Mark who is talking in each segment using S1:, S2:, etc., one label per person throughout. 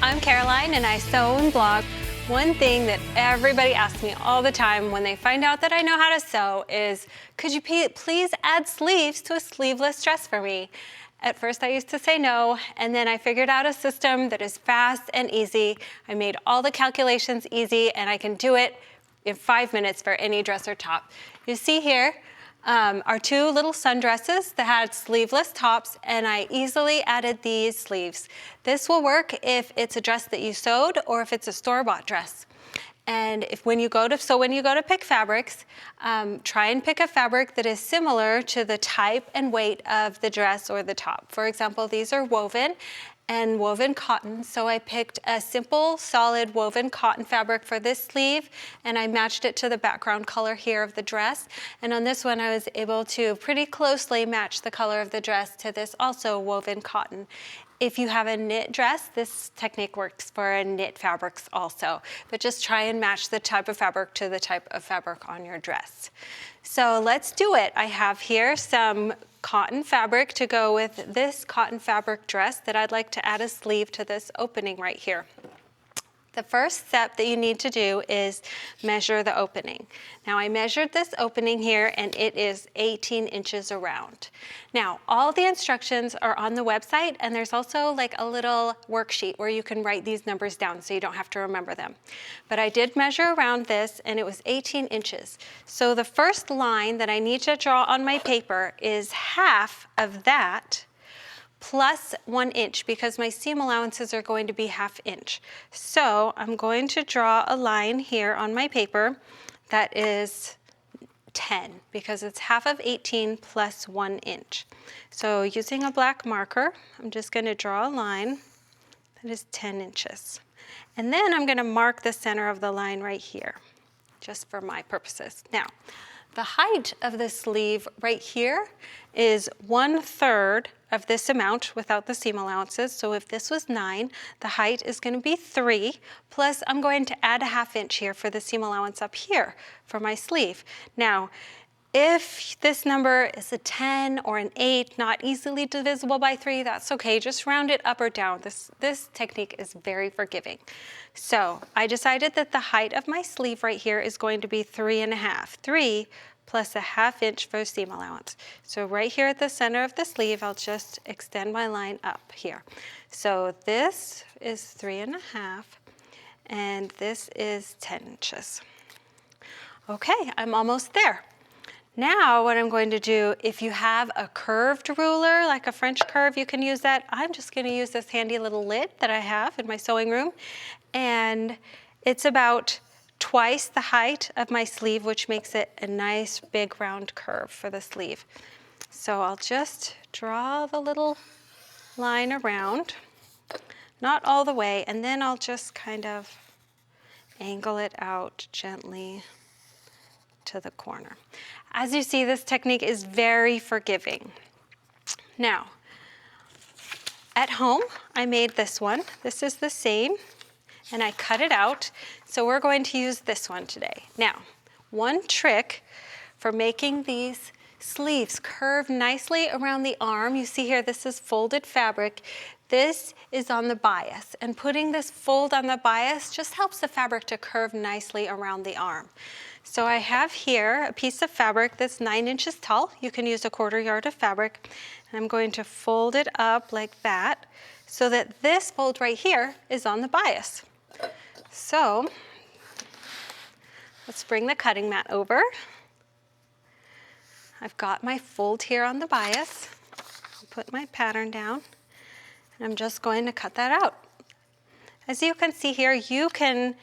S1: I'm Caroline and I sew and blog. One thing that everybody asks me all the time when they find out that I know how to sew is, could you please add sleeves to a sleeveless dress for me? At first I used to say no, and then I figured out a system that is fast and easy. I made all the calculations easy and I can do it in 5 minutes for any dress or top. You see here are two little sundresses that had sleeveless tops, and I easily added these sleeves. This will work if it's a dress that you sewed or if it's a store-bought dress. And when you go to pick fabrics, try and pick a fabric that is similar to the type and weight of the dress or the top. For example, these are woven and woven cotton. So I picked a simple, solid woven cotton fabric for this sleeve, and I matched it to the background color here of the dress. And on this one, I was able to pretty closely match the color of the dress to this also woven cotton. If you have a knit dress, this technique works for knit fabrics also, but just try and match the type of fabric to the type of fabric on your dress. So let's do it. I have here some cotton fabric to go with this cotton fabric dress that I'd like to add a sleeve to this opening right here. The first step that you need to do is measure the opening. Now I measured this opening here and it is 18 inches around. Now all the instructions are on the website, and there's also like a little worksheet where you can write these numbers down so you don't have to remember them. But I did measure around this and it was 18 inches. So the first line that I need to draw on my paper is half of that plus 1 inch, because my seam allowances are going to be 1/2 inch. So I'm going to draw a line here on my paper that is 10, because it's half of 18 plus 1 inch. So using a black marker, I'm just going to draw a line that is 10 inches. And then I'm going to mark the center of the line right here, just for my purposes. Now, the height of the sleeve right here is 1/3 of this amount without the seam allowances. So if this was 9, the height is going to be 3, plus I'm going to add a 1/2 inch here for the seam allowance up here for my sleeve. Now, if this number is a 10 or an 8, not easily divisible by 3, that's okay. Just round it up or down. This technique is very forgiving. So I decided that the height of my sleeve right here is going to be 3.5. 3 plus a 1/2 inch for seam allowance. So right here at the center of the sleeve, I'll just extend my line up here. So this is 3.5, and this is 10 inches. Okay, I'm almost there. Now what I'm going to do, if you have a curved ruler, like a French curve, you can use that. I'm just going to use this handy little lid that I have in my sewing room, and it's about twice the height of my sleeve, which makes it a nice big round curve for the sleeve. So I'll just draw the little line around, not all the way, and then I'll just kind of angle it out gently to the corner. As you see, this technique is very forgiving. Now, at home, I made this one. This is the same, and I cut it out. So we're going to use this one today. Now, one trick for making these sleeves curve nicely around the arm, you see here, this is folded fabric. This is on the bias, and putting this fold on the bias just helps the fabric to curve nicely around the arm. So I have here a piece of fabric that's 9 inches tall. You can use a 1/4 yard of fabric. And I'm going to fold it up like that so that this fold right here is on the bias. So let's bring the cutting mat over. I've got my fold here on the bias. I'll put my pattern down, and I'm just going to cut that out. As you can see here, you can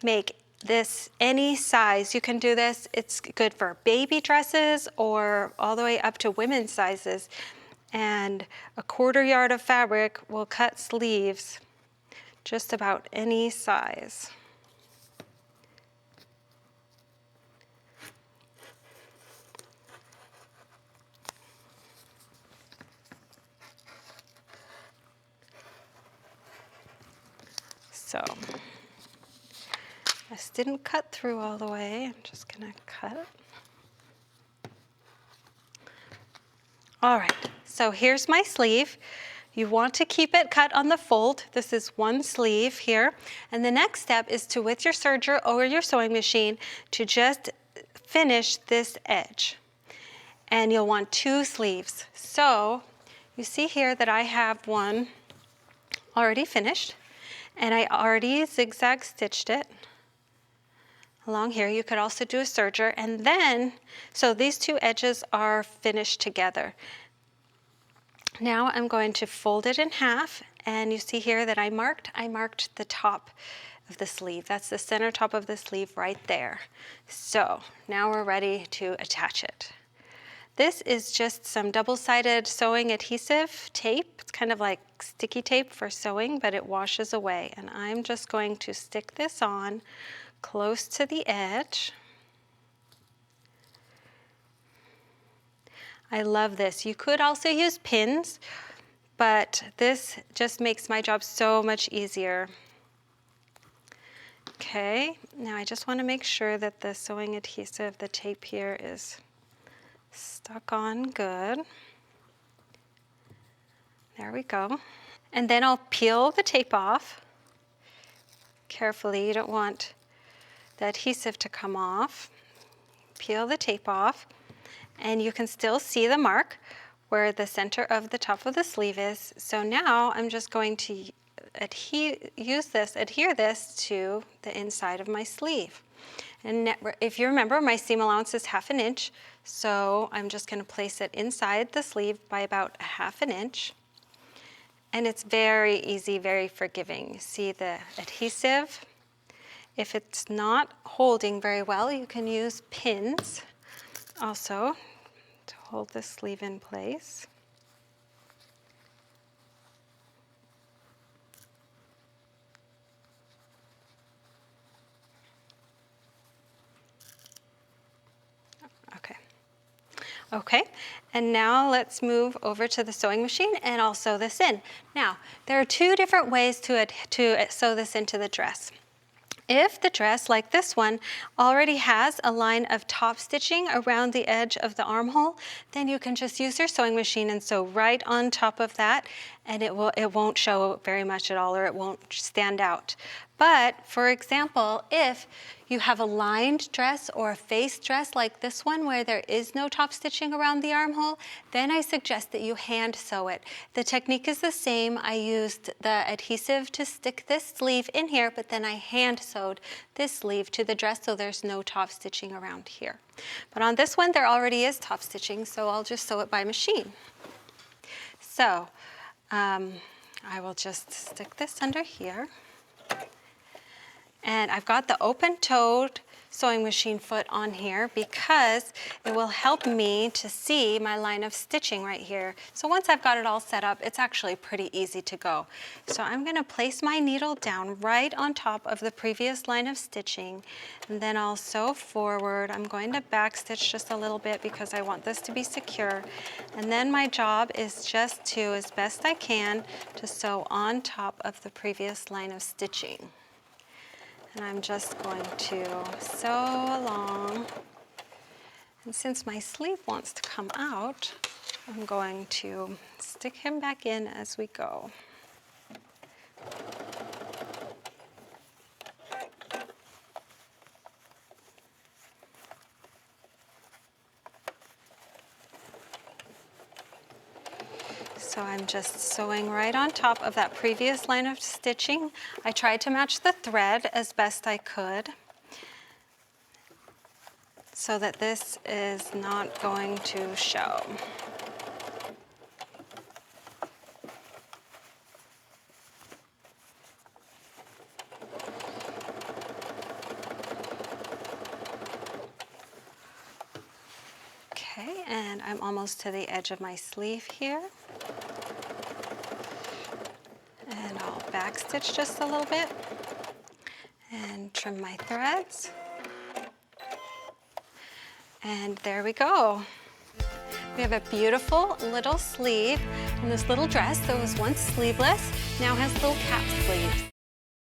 S1: make this any size. You can do this. It's good for baby dresses or all the way up to women's sizes. And a 1/4 yard of fabric will cut sleeves just about any size. So this didn't cut through all the way. I'm just gonna cut it. All right, so here's my sleeve. You want to keep it cut on the fold. This is one sleeve here. And the next step is to, with your serger or your sewing machine, to just finish this edge. And you'll want 2 sleeves. So you see here that I have one already finished, and I already zigzag stitched it along here. You could also do a serger, and then, so these 2 edges are finished together. Now I'm going to fold it in half, and you see here that I marked the top of the sleeve. That's the center top of the sleeve right there. So now we're ready to attach it. This is just some double-sided sewing adhesive tape. It's kind of like sticky tape for sewing, but it washes away. And I'm just going to stick this on close to the edge. I love this. You could also use pins, but this just makes my job so much easier. Okay, now I just want to make sure that the sewing adhesive, the tape here, is stuck on good. There we go. And then I'll peel the tape off carefully. You don't want the adhesive to come off. Peel the tape off, and you can still see the mark where the center of the top of the sleeve is. So now I'm just going to adhere this to the inside of my sleeve. And if you remember, my seam allowance is 1/2 inch, so I'm just going to place it inside the sleeve by about 1/2 inch. And it's very easy, very forgiving. See the adhesive? If it's not holding very well, you can use pins also to hold the sleeve in place. Okay, and now let's move over to the sewing machine and I'll sew this in. Now, there are 2 different ways to sew this into the dress. If the dress, like this one, already has a line of top stitching around the edge of the armhole, then you can just use your sewing machine and sew right on top of that, and it won't show very much at all, or it won't stand out. But for example, if you have a lined dress or a face dress like this one where there is no top stitching around the armhole, then I suggest that you hand sew it. The technique is the same. I used the adhesive to stick this sleeve in here, but then I hand sewed this sleeve to the dress so there's no top stitching around here. But on this one there already is top stitching, so I'll just sew it by machine. So I will just stick this under here. And I've got the open-toed sewing machine foot on here because it will help me to see my line of stitching right here. So once I've got it all set up, it's actually pretty easy to go. So I'm going to place my needle down right on top of the previous line of stitching, and then I'll sew forward. I'm going to back stitch just a little bit because I want this to be secure. And then my job is just to, as best I can, to sew on top of the previous line of stitching. And I'm just going to sew along. And since my sleeve wants to come out, I'm going to stick him back in as we go. So I'm just sewing right on top of that previous line of stitching. I tried to match the thread as best I could so that this is not going to show. Okay, and I'm almost to the edge of my sleeve here. And I'll backstitch just a little bit and trim my threads. And there we go. We have a beautiful little sleeve, and this little dress that was once sleeveless now has little cap sleeves.